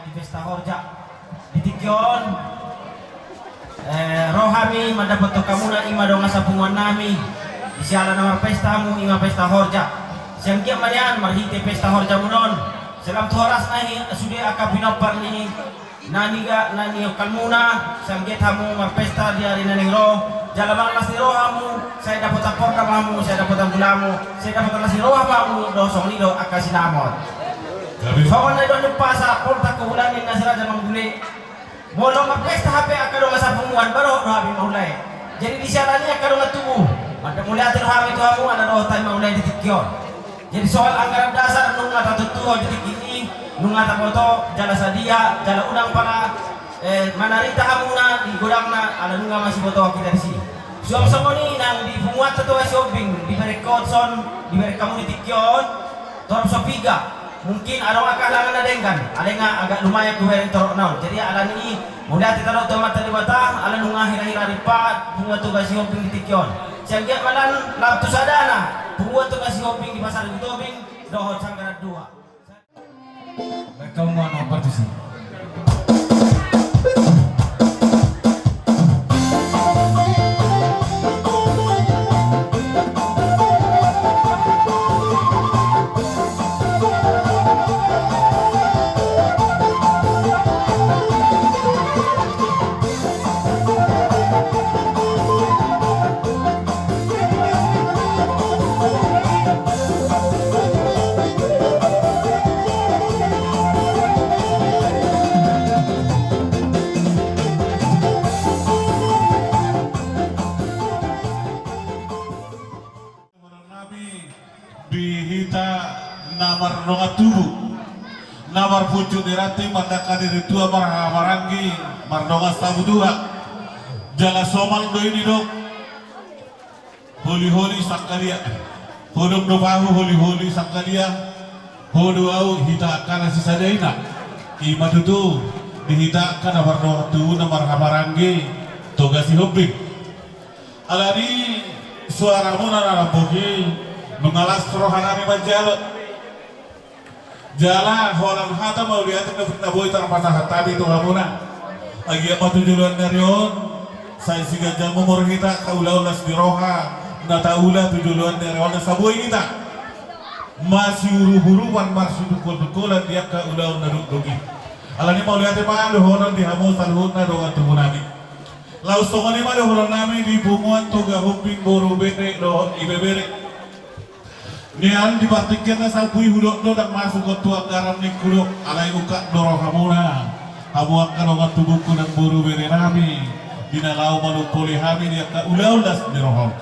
di pesta horja di Tikyon. Rohami mendapat kamuna ima dong sapungan nami di sialan nama pestamu ima pesta horja siang kia marian marhite pesta horja munon selam thoras nahi sudah akap binopar ni nani kalmuna siang kia tamu mar pesta di hari naneng roh jalan nasi rohamu saya dapat apor kamu saya dapat ambulamu saya dapat nasi rohamu dosong lido akasinamot kawan na doon pasa porta ko ulanin na sila jamang guli molong pesta HP akado sa pumuan baro no abi maulay jadi di sana ni akado tubuh manda mulai atur hami tu hamu ana do tay maulay di Tikyon jadi soal anggaran dasar nung ata tutuo di kini nung ata foto jala sadia jala udang para manarita hamuna di godangna ala nunga masih foto kita di sini suam samoni nang di pumuat tu shopping di Berekotson di Berekamu di Tikyon torop sopiga mungkin ada kalangan ada yang kan ada yang agak lumayan kuheri torok naon jadi ala ini mudah kita tahu tomat tadi batang ala nungah hira-hira ripat bunga tugas shopping di Tikyon siangnya malan laptu sadana bunga tugas shopping di pasar Gutobing dohot sanggarat 2 mereka mau nomor sih namar pucuk dirati mandakani ritua maranggi mardonga sabu dua jala somal do ini dok holi sakalia hodom do bahu holi sakalia hodo au hita kana sisadaina ima tutu dihita kana mardonga tu namar hamaranggi togasi hobi alani suara mona rambogi mengalas rohanami majalo jala holang hata mau lihat na boy tar patah tadi to hamuna agi apa tujuan darion saya siga jamu mor kita kaulah ulas di roha na taula tujuan darion saboy kita masih huru-huruan masih dukul-dukulan dia ka ulah na dugi alani mau lihat pa ando holang di hamu talhut na doa tumunami laus tongani ma do holang nami di bunguan toga huping boru bete do ibebere nian dibatikirna salpui hudok do dak masuk ke tuak garam ni kudok alai uka doro hamuna hamu akan ongat tubuhku dan buru bere nami dina lau malu poli hami dia ka ulas di rohong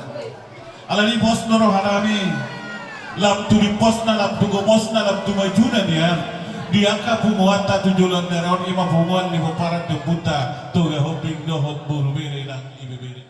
alani pos doro hanami lam tu di posna lam tu gomosna lam tu majuna nian dia ka pumuata tujulan neron ima pumuan ni hoparat de puta toga hoping dohot buru bere dan ibebere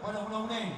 pada ulang-ulang.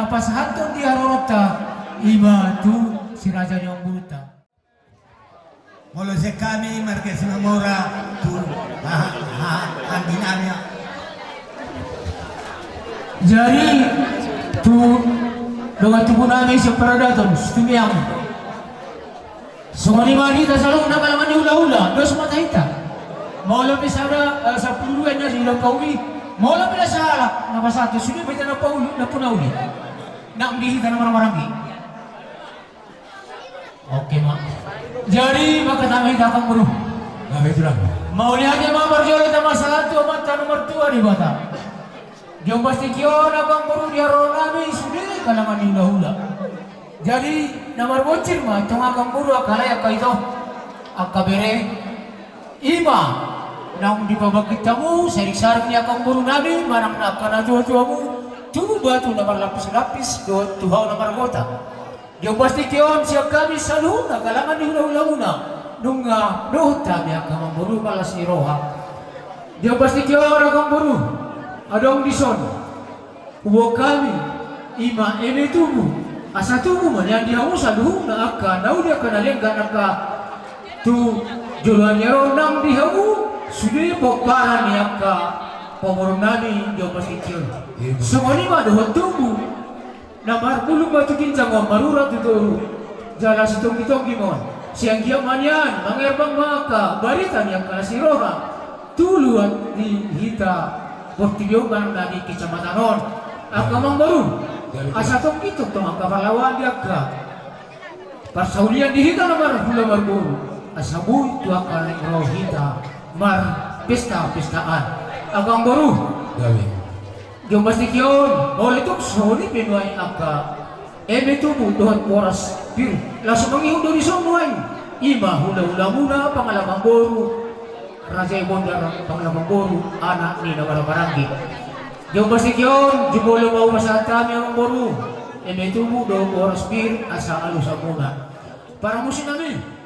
Pasahanton di Harorota iba tu si Raja yang buta. Molo se kami Marquez Mamora tu ang dinamya. Jadi tu dengan tubuh namin sa Paradaton, stumiyang. Sumani manita sa loob na kalaman ni hula-hula, dos matahita. Maulo pisara sa puluhan niya sa ilang kauli. Maulo pila sa halak, napasato, sino ba ito na punauli? Na dihita naman marangi. Oke mak. Jadi makatama kita akan bunuh. Nah itu lang. Mau lihat yang nomor jauh kita masalah tu mata nomor 2 di bata. Jom pasti kion abang bunuh dia rolami sudah kalangan hula-hula. Jadi nomor bocil mah tong akan bunuh akalaya kaito akabere ima nang di babak kitamu serik-sarik ni akan bunuh nabi marang nak kana tua-tuamu. Coba tu nomor lapis-lapis tuhaw nomor kota. Dia pasti kion siap kami selalu nak kalangan di hula-hula nunga dohta dia akan memburu balas ni roha. Dia pasti kion akan buru adong dison. Uwo kami ima ini tubuh asa tubuh man yang dia selalu nak akan nau dia kena lenggan naka tu jualannya ronang dihamu sudah pokparan ni akan pemurung nani dia pasti kion. Semua ni mah dohot tubuh. Namar pulung batu kincang wa marurat itu jalan situng-kitong gimon. Siang kia manyan mangerbang maka baritan yang kalasiroha tuluan di hita portibiogan dari kecamatan Ron. Akamang baru asa tong itu tong kapalawan dia ka. Persaulian di hita namar hula marburu. Asabu tu akal rohita mar pesta-pestaan. Agang baru. Yung pasti kiyon, oleh itu soni pinuay aka, itu butuhan poras pir, langsung mengihong dari semua ima hula-hula muna pangalamang boru, Raja Ibondar pangalamang boru, anak ni nawala baranggi. Yung pasti kiyon, jumolo mau masalah kami ang boru, itu butuhan poras pir asa alusa muna. Para musim namin.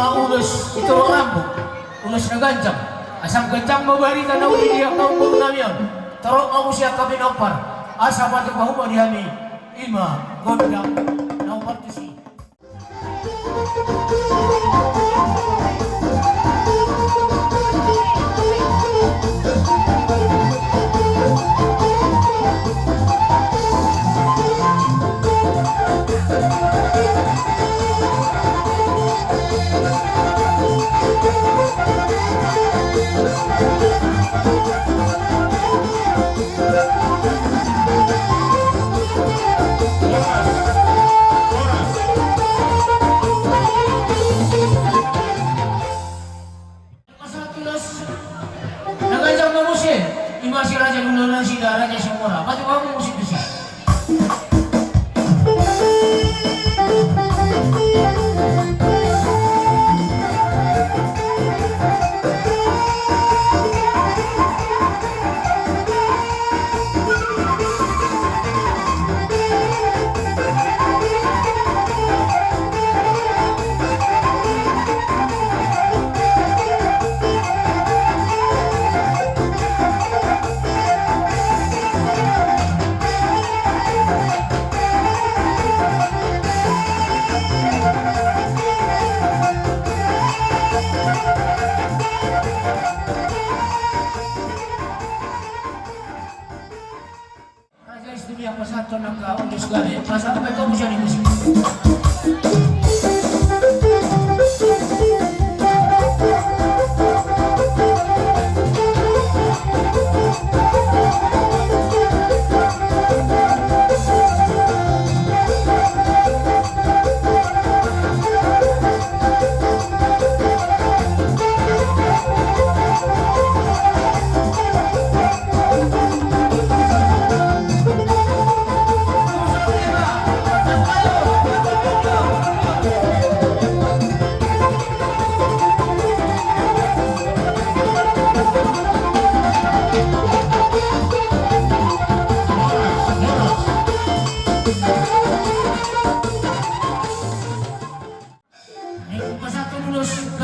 Ulus itu rambut, ulus naganjang, asam kencang mabarita na uli dia kau bulu namion, terok mau siap kami nopar, asam batu bahu dihami, ima gondang nopar tusi.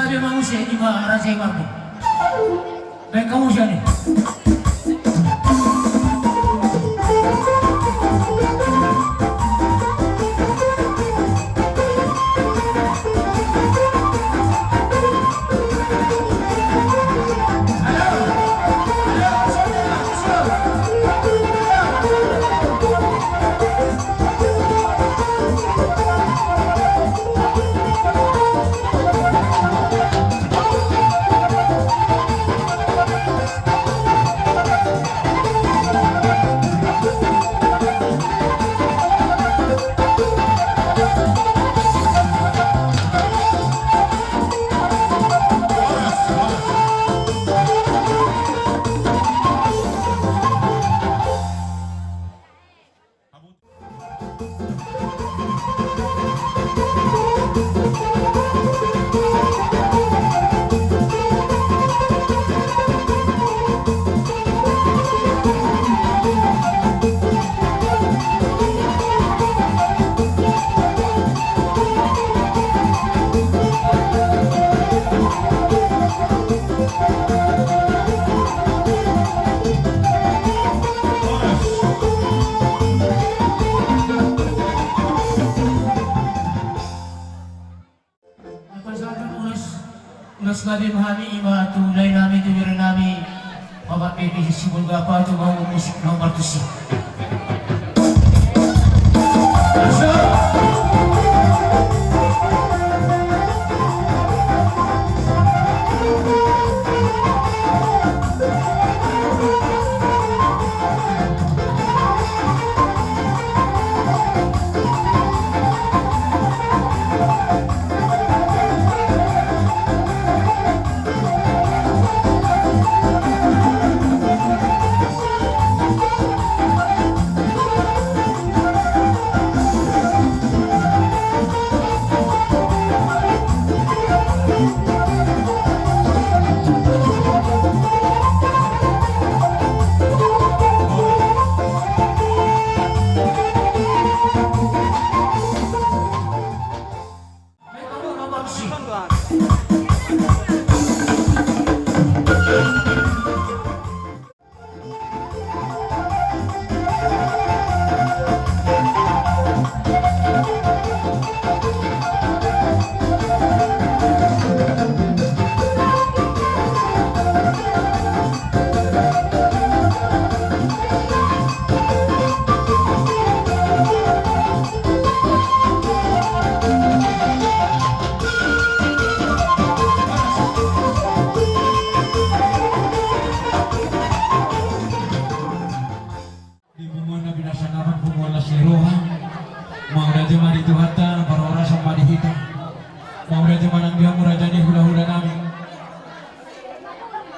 gabe manusia ini mah raja marbu. Baik kamu jadi. Ulas gabi mahami ima tulay namin tuwira namin babat baby sibul gapa tu mau musik nomor tusi.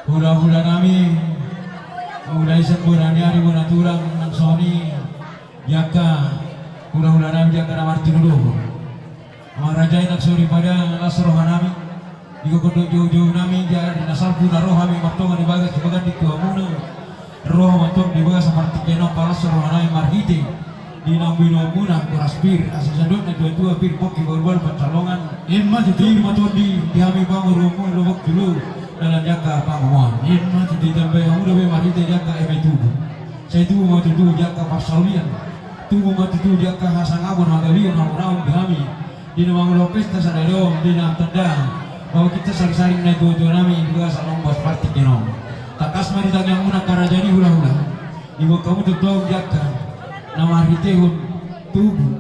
Hula-hula nami mulai semburani hari muna tulang nang soni yaka hula-hula nami yaka namarti dulu marajai nak sori pada nasroha nami iko kodo jauh-jauh nami jadi nasalpu na roha mi maktonga di bagas sebagai di tua muna roha maktong di bagas seperti kenong palas roha nami marhite di nambino muna kuraspir asal na dua-dua pir poki baru pencalongan imma di motor di hami bangun rumah lubuk dulu dalam jaka panguan imma di tambah udah be marhite jaka eme tubuh saya tubuh mau tubuh jaka pasaulian tubuh mau tubuh jaka hasang abon magalian orang di hami di nama Lopes tasadadom di nama tanda bahwa kita saling-saling naik dua-dua nami juga salong bos partik kenong takas mari tangyang muna karajani hula-hula ibu kamu tutup jaka nama hitehun tubuh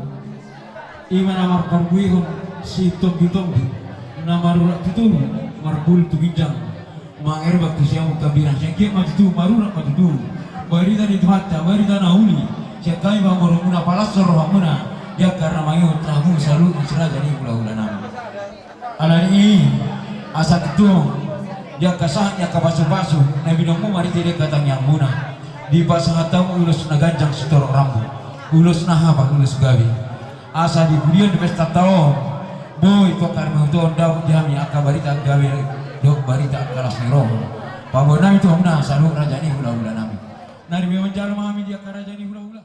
ima nama perbuihun si tombi-tombi nama rurak tutubu marbul tubijang manger bakti siang kabirang siang mati tu marurak mati tu barita di tuhatta barita nauli siang kami bangun muna palas soroh muna ya karena mayu tamu selalu isra jadi hula-hula nama alani asa itu ya kasahnya kabasu-basu nabi nomu mari tidak katang yang muna di pasangatang ulus naganjang setor rambut ulus nahapa ulus gabi asa di budian di pesta tahun boy pokar menguton daun jami akabarita gawe dok barita kelas niro pabonam itu muna selalu rajani hula-hula nami nari memang jalan mami dia karajani hula-hula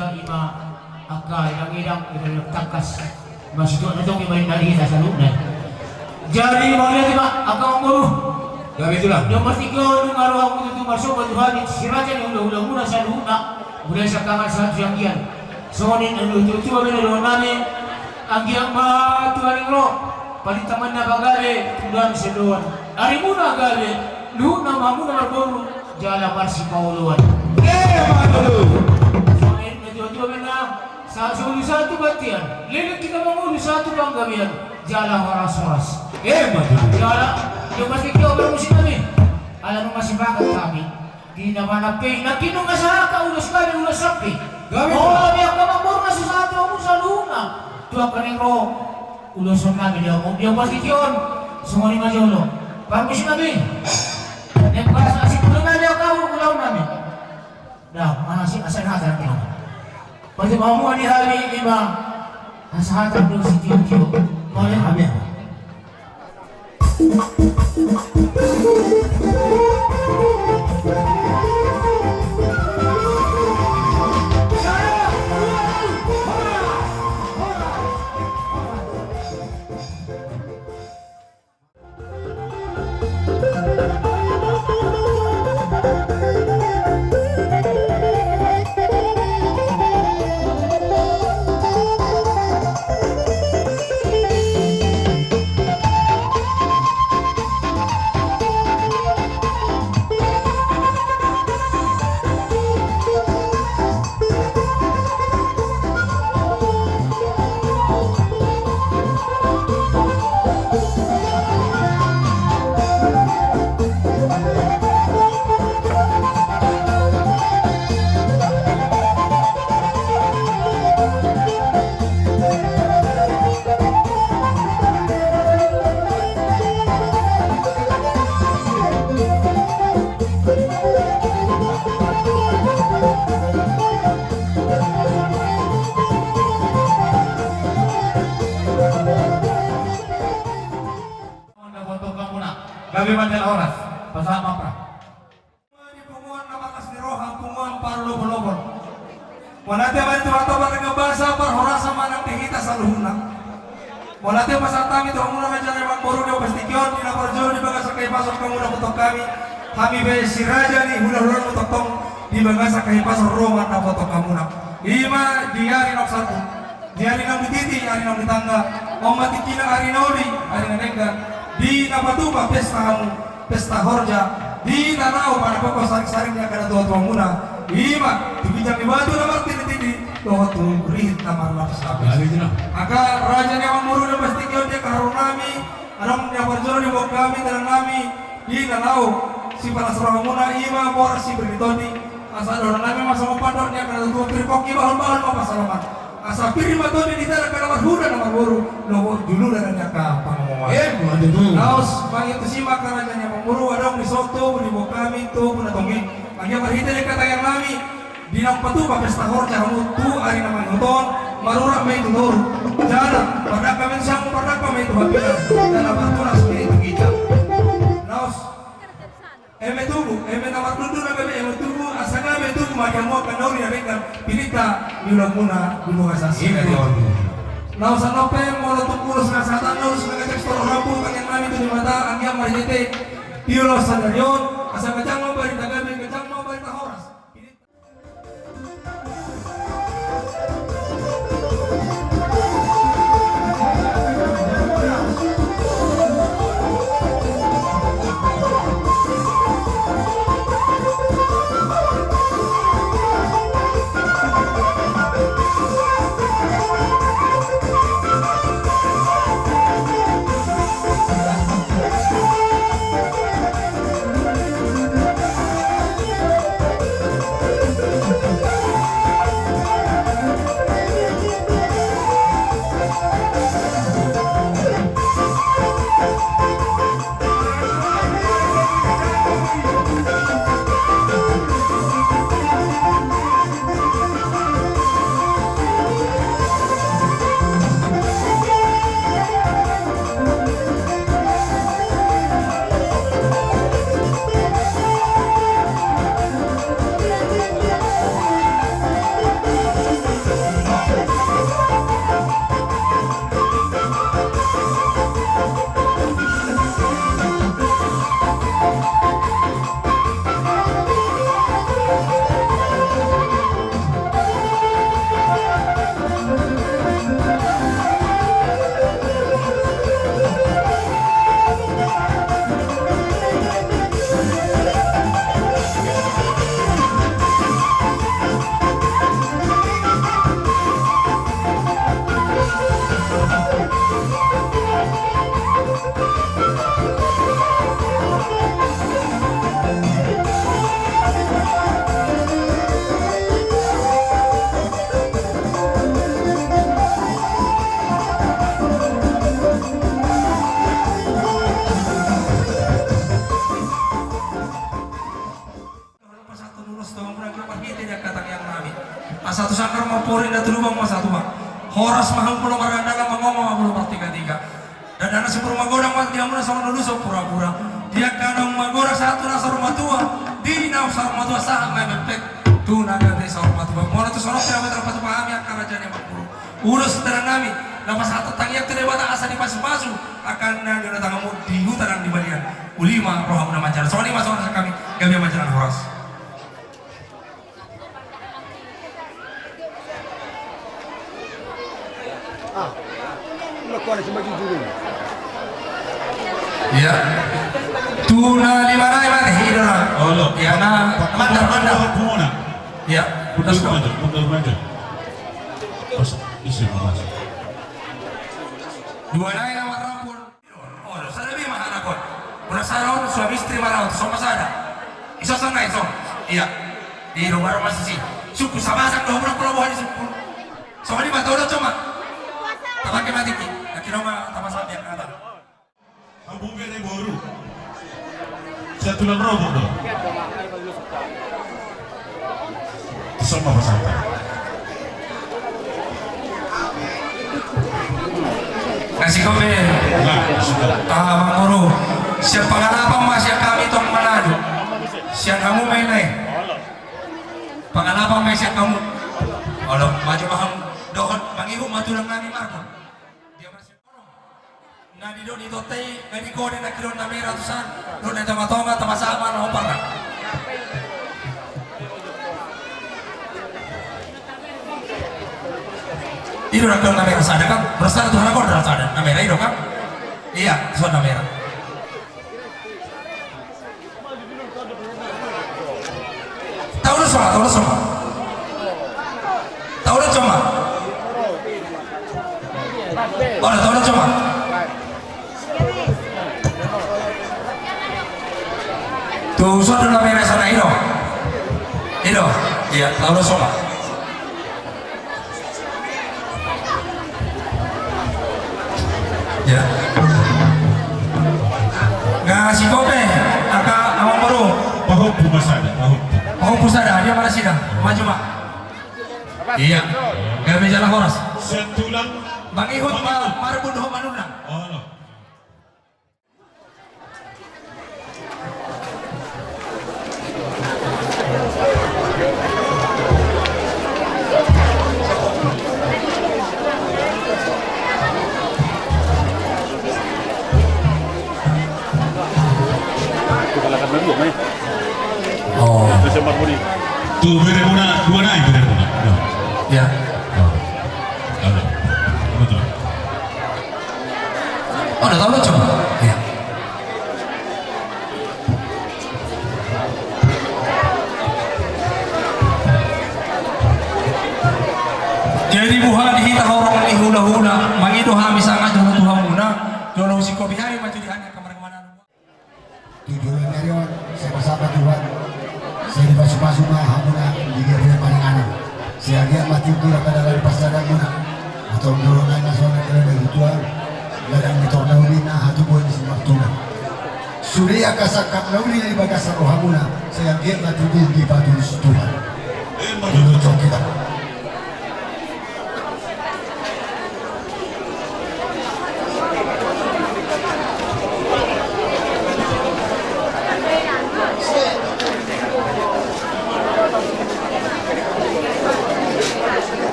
kita ima aka yang idang kita takas masuk itu kita dari kita salutnya. Jadi boleh lima aka nguru. Gawe itulah. Nomor 3 nung araw ako dito masuk Tuhan si raja yang udah muna sa luna mulai sa kamar sa janggian. So ni itu benar namin ang giyang matuaring ro palitaman na bagale tundan sa doon. Ari muna gale luna mamuna marboro jala parsi pauluan. Malu. So medyo na sa uli satu batian. Lilit kita manguli satu panggabian jala horas-horas. Malu. Jala yung masih kyo pero musin kami. Alam mo masih bakit kami. Di naman napi. Nakinong nga sa haka ulas kami ulas sapi. Oo, biyak ka mamor na sa ato mo sa luna. Tuwa ka rin ro. Uluson kami di ako. Yung masih kyon. Sumali majolo. Parang musin kami. Nagpasa asin ulo na diya ka. Ulaw namin. Dah, manasin asan hatan kyo. Pati mamuha ni Hali lima. Nasa hatan doon si Kyo. Mali kami. Gawe mandel oras. Pasama pra. Di punguan namakas ni Roha, punguan para lobon-lobon. Wanate ba ito ato ba nagabasa para horasa manang dihita sa luhuna. Wanate masatang ito ang muna medyo na ibang buru niyo pastikyon, inaporjo di baga sa kaipasok ka muna putok kami. Kami ba si Raja ni hula-hula putok tong di baga sa kaipasok roman na putok ka muna. Ima diari ng satu, diari ng bititi, ari ng bitangga, o matikina ari na uli, ari na nengga. Di napatuba pesta kamu, pesta horja, di nanau para pokok saring-saring yang kada tua muna. Ima, dibijak di batu na martin tidi, doa tu rihit na marlaps lapis. Aka raja ni amuru na pastikyon dia karunami, anong niya parjoro ni bok kami dan kami, di nanau si para surah muna ima por si beritoni, asa dorang nami masa mapador niya kada tua pripoki bahon-bahon mapasalaman. Asa piri matoni di tara kada marhuda na marburu, no dulu dan niya ka pangamuan. Naos mangitu simak karajanya pemburu adong di soto di bokami tu punatongi. Agi marhita ni katayang nami di nang patu pa pesta horja hamu tu ari na manguton marura may tulur. Jana pada kami sang pada kami tu habis dan abatuna seperti itu kita. Naos eme namar dundu na gabe eme tubu asaga eme tubu majamu kanori na rekan pilita yulang muna dulu asasi. Lau sanope molo tukulos na satan los na tekstor rabu kanyang namin tu di mata ang yang marinete piulos sa daryon asa kajang mo bari tagabi kajang mo bari tahoras. satu sangkar mau porin dan tulubang mas satu bang. Horas mahal pulau marandaga mengomong pulau tiga. Dan anak sepuluh magodang mas dia muna sama dulu pura-pura. Dia kanang magodang satu nasa rumah tua. Di nasa rumah tua sah mepek. Tuh naga desa rumah tua. Mau tu sorok tidak dapat pahami akan rajanya makmur. Urus setelah kami. Lepas satu tangiak tidak ada asa di pasu-pasu akan nanti datang kamu di hutan di balian. Ulima roh muna mancar. Soalnya masuk kami kami mancaran horas. Ya, tuna lima rai mana hidup? Oh lo, Ya na, mandar. Pumona. Ya, Mundur udah maju. Pas isi masuk. Dua nai nama rampun. Oh, saya lebih mahal aku. Pernah saya suami istri malam sama saya. Iso sana iso. Iya. Di rumah masih sih. Suku sama sang 20 pelabuhan di suku. Soalnya mata udah cuma. Tapakin mati ki. Kira mah tapas sapi yang kata. Kamu beri baru. Satu lan robot dong. Sama pasang. Ngasih kopi. Bang Guru. Siap pengalaman mas yang kami tong Manado. Siang kamu main naik. Pengalaman mas yang kamu. Kalau maju paham dohon mangihu matulang nami Marco. Dia masih korong. Nah di doni tote ngadi kode nak kilo 600-an. Lo na tama-tama sama no parna. Itu nak kilo 600 ada kan? Berasa Tuhan aku adalah ada. Namera itu kan? Iya, suara namera. Tahu semua. Boleh tahu cuma. Tuh suara namera sana itu. Iya, tahu semua. Ya. Ngasih kope, akak awang baru. Pahok pumasada, pahok. Oh pusada, dia mana sih dah? Maju mak. Iya. Gak bisa lah horas. Sentulan. Bang Ihud marbun ho manuna. Oh no. Oh. Tu beri muna, dua naik beri muna. Ya. Ada. Betul. Oh, udah tahu coba. Ya. Jadi buhan dihita orang ni hula-hula, mangido hami sangat jauh Tuhan muna, jauh si kopi hari maju dihanya kemana-mana. Tujuan Marion, sama-sama Tuhan. Saya dipasu-pasu mah hamuna di gereja paling anak. Saya dia mati itu pada dari pasaran muna. Atau dorongan nasional dari Tuhan. Ladang ditornau lina hatu buat di sini waktu. Surya kasakap nauli dari bagasan rohamuna. Saya dia mati di batu Tuhan. Dulu cok kita.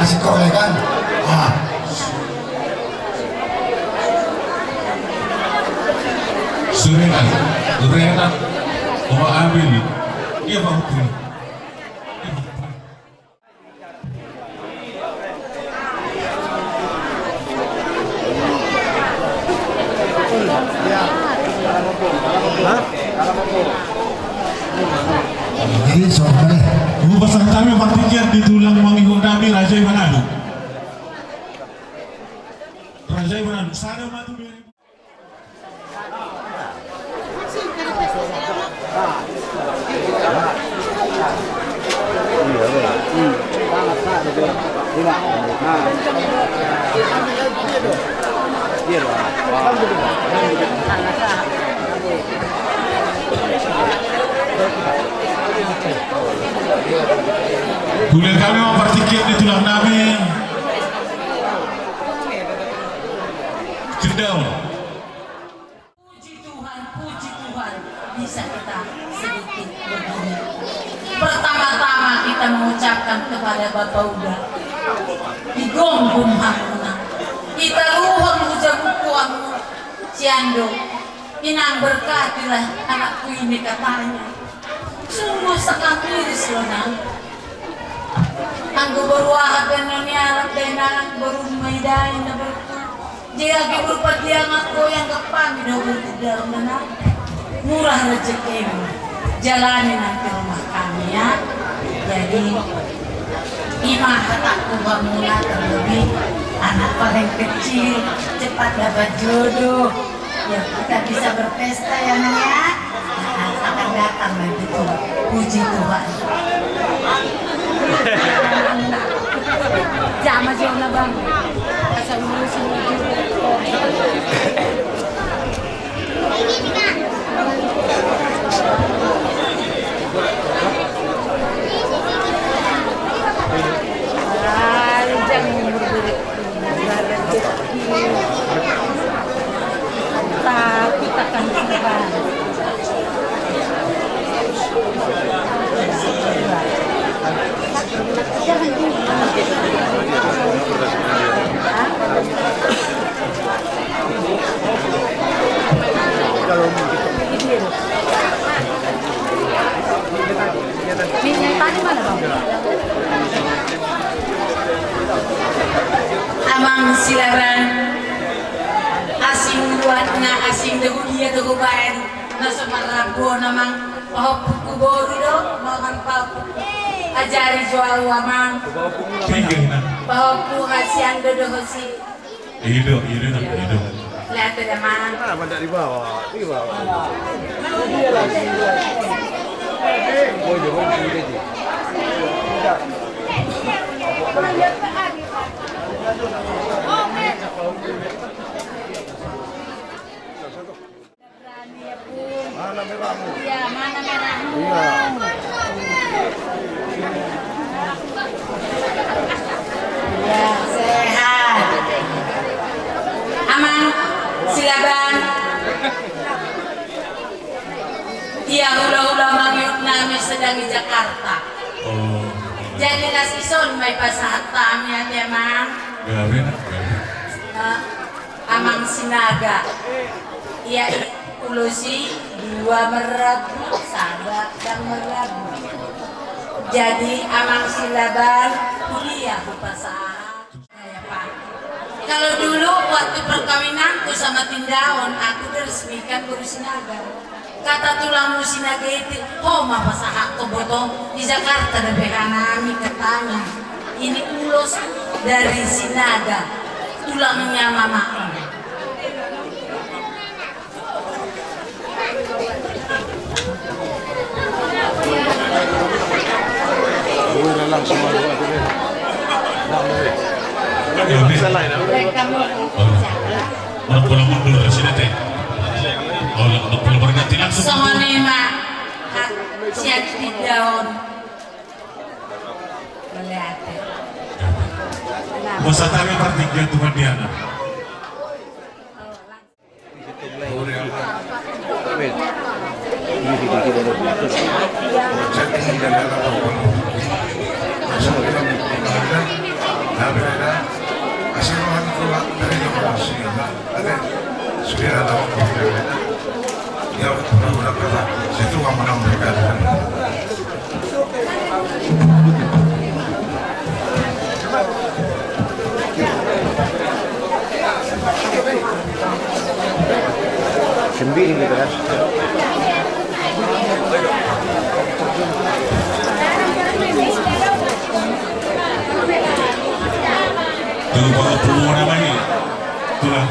Masih kolekan Surena Oma ambil dia mau pilih ini soalnya Ibu pasang kami partikan di tulang mangihun kami Raja Manado. Raja Manado, sana matu dari. Kuliah kami mempertikian di tulang nabi. Cendau. Puji Tuhan, bisa kita sedikit begini. Pertama-tama kita mengucapkan kepada Bapak Uda, digonggong hamuna, kita ruhon hujamukuamu, Ciando, inang berkatilah anakku ini katanya. Sungguh sangat miris loh nang. Anggo berwahab dan nonialat dan anak berumaidain na berku. Jika berpadiang aku yang kepami dah bertidak menang. Murah rezekimu, jalani nanti rumah kami ya. Jadi imah kataku bangunan terlebih anak paling kecil cepat dapat jodoh. Ya kita bisa berpesta ya Nang ya. Akan datang nanti tuh, puji Tuhan. Jangan jauh lah bang. Asal dulu semua tapi takkan serban. Tadi mana bang? Amang silaban asing buatnya asing debu dia debu bayan nasa marabo namang pahupu boru do makan pahupu ajari jual amang pahupu hasian dodo hosi Hidup. lihat ada mang Tidak di bawah. Mana merahmu? Iya, mana merahmu? Ya, sehat. Aman, silaban. Iya, ulah-ulah mangyut namin sedang di Jakarta. Oh. Jadi nasison may pasahat tamnya dia mang. Gawin. Amang sinaga. Iya, ulusi 2 merabu, sahabat dan merabu. Jadi amang silaban kuliah pasahat. Ya, Pak. Kalau dulu waktu perkawinanku sama Tindaon, aku diresmikan guru sinaga. Kata tulang sinaga itu, oh ma pasahat ko boto di Jakarta dan nami katanya. Ini ulos dari sinaga, tulangnya mama. Bisa lain. Orang pulang mundur ke sini teh. Oh, pulang berganti langsung. Sama Nema, siap di daun. Melihat. Masa tahu pertikian Tuhan Diana. Sembilan gitu kan. Tuh bawa pulau namanya. Tulang.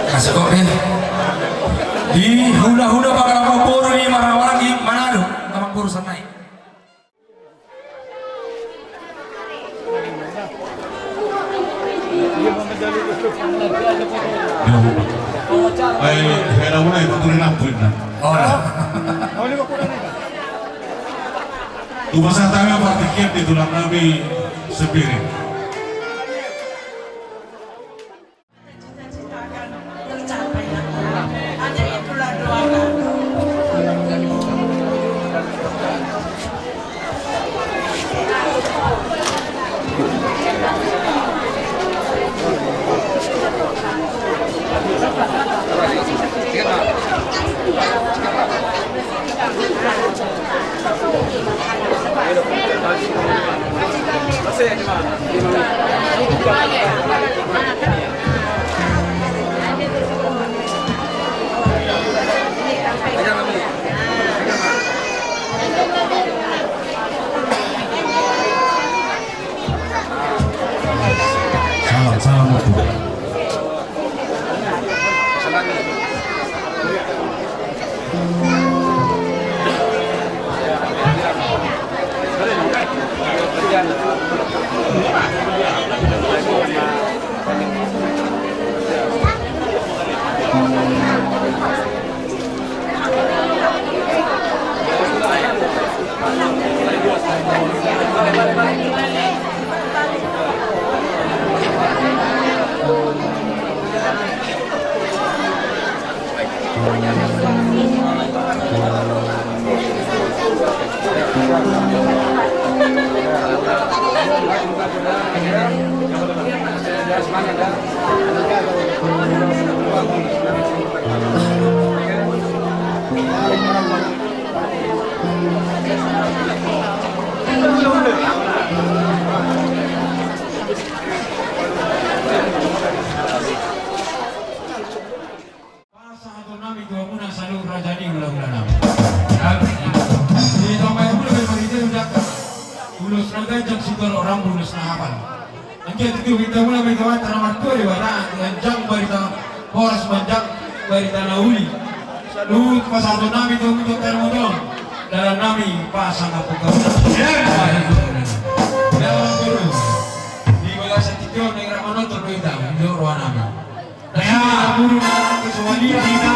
Kasih kok, Min. urusan naik. Era una itu turin ampun na. Oh ya. Tumasa tayo partikian di tulang kami sepiring. Cita-cita akan tercapai. Hanya itulah doa kami. Salam Bapak. Orang bulus na hafal. Angkat itu kita mulai berkawan tanah martu di mana lanjang berita horas manjang berita nauli. Lut pasal nami itu untuk termodong dalam nami pasang apa kau. Ya guru. Di bawah setikyo negara menonton berita di ruang nami. Ya guru kesuali kita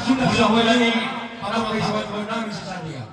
sudah lagi pada peristiwa nami sesadia.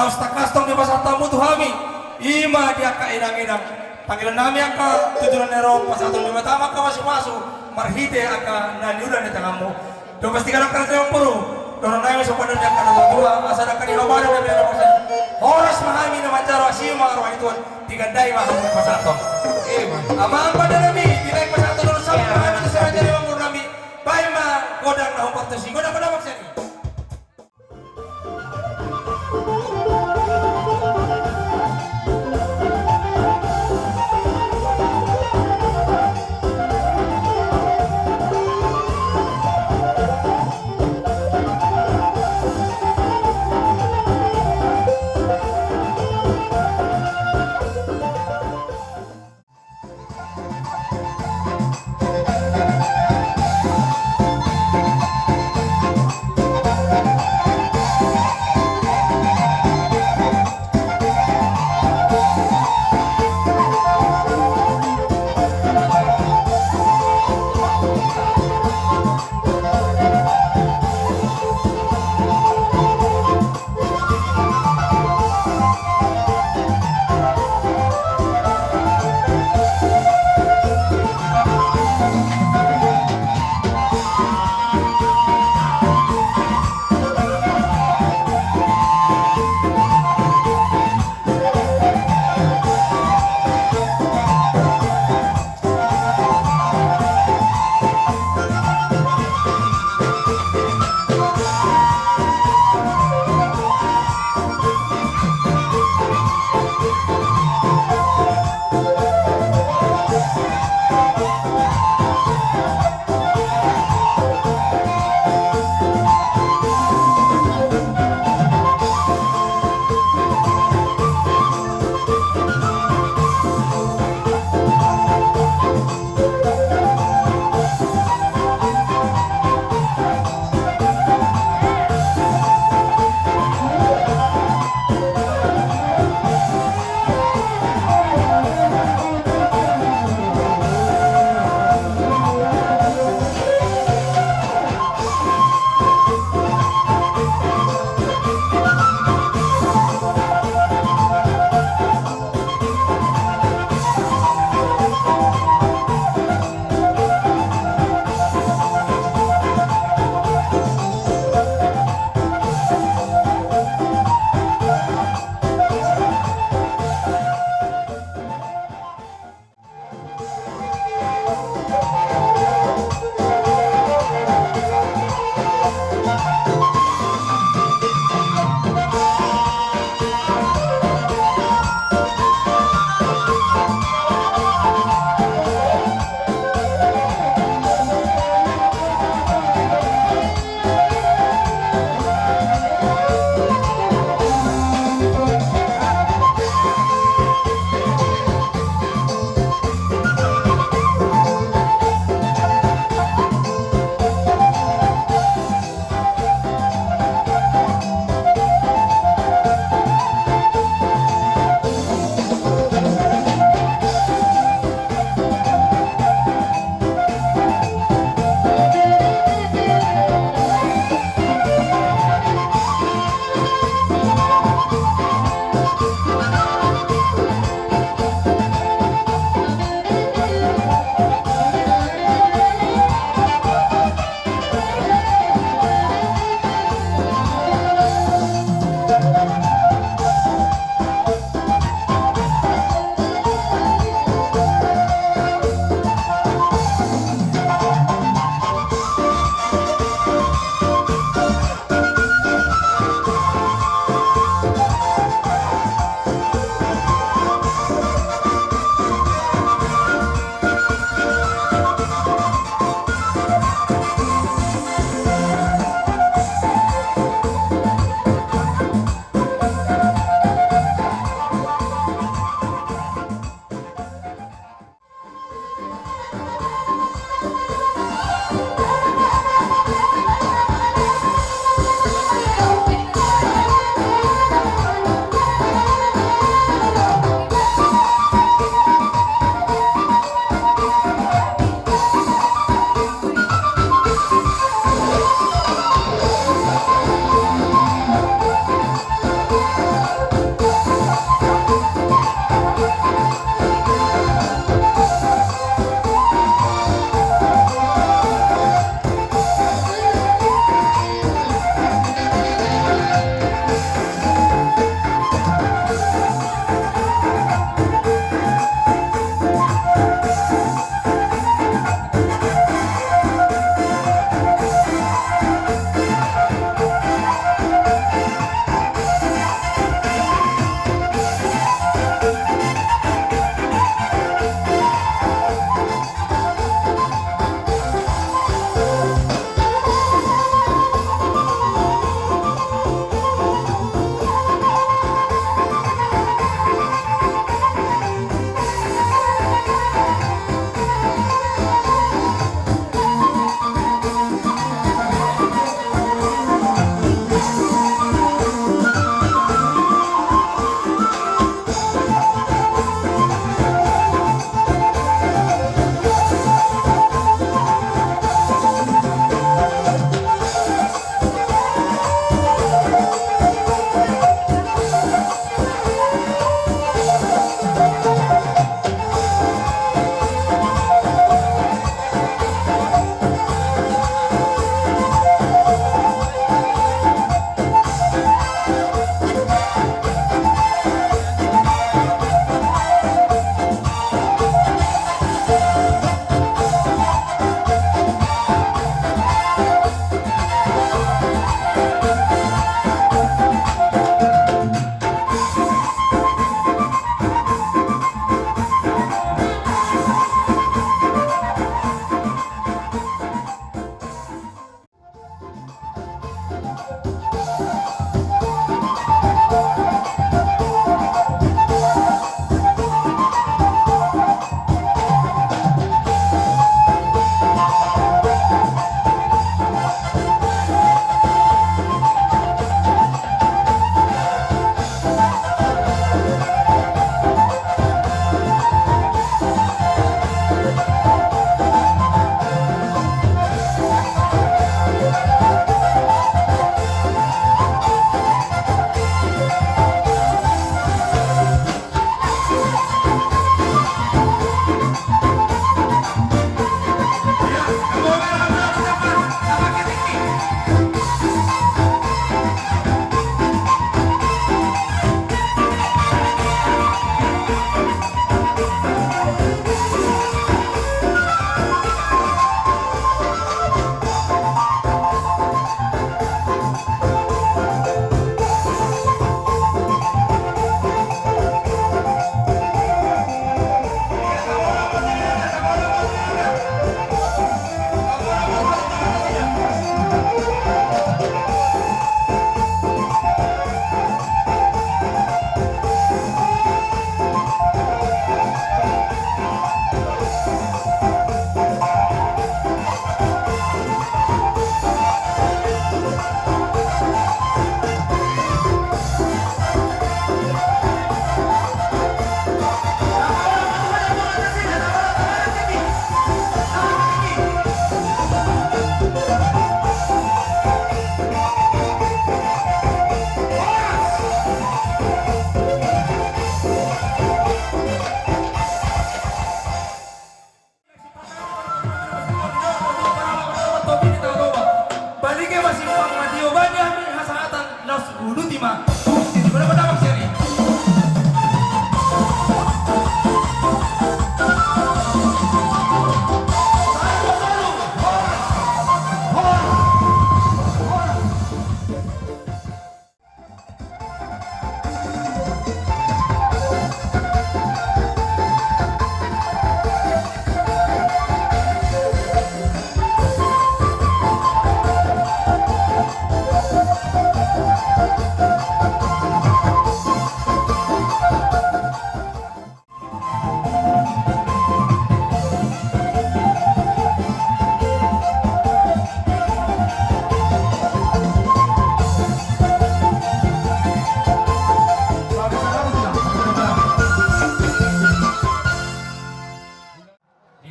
Naus takastong di pasar tamu tu hami. Ima dia ka edang-edang. Panggilan nami aka tujuan nero pasar tamu lima tama ka masuk-masuk. Marhite aka naniudan di tengahmu. Do pastikan akan terima puru. Dorong nami sopan dia kana dua asal akan dihawari dari pasar. Horas mahami na manjaro asima arwah itu digandai maham pasar tamu. Ama pada nami dinaik pasar tamu sampai mahami itu saya jadi manggur nami. Baik mah godang na partasi godang pada maksani.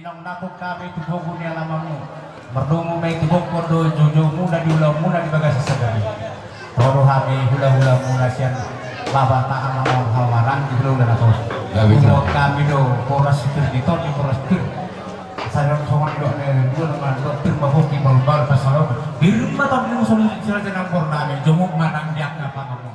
Inong nakuk kami tubog ni alamamu. Berdungu may tubog kondo jojo muna diulau muna di bagas segari. Rodo kami hula-hula muna sian baba tahan namon hawaran di hula na to. Tubog kami do poras sitir dito di poras sitir. Saya sama do ne dua nama dokter mahoki balbal pasalo. Birum mata birum sila janang porname jomuk manang diak na pangamon.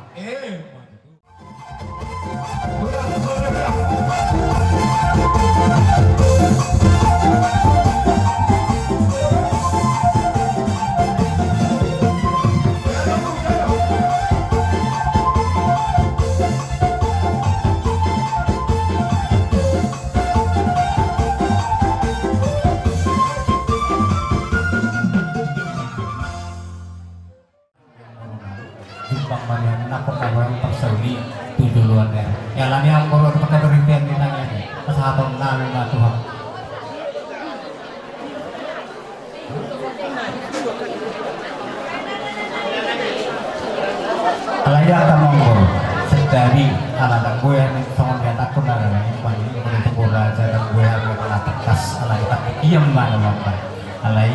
Timbang mana nak perkawinan tersauli tujuannya. Yang lainnya yang baru pakai berintian ditanya kesehatan nabi Tuhan. Alaya akan nombor sedari anak gue yang sama dia takut ada yang paling itu bola cara gue yang kena tekas alai tak diam mana apa alai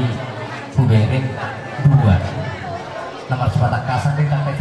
buberin dua nomor sebatas kasar di kantor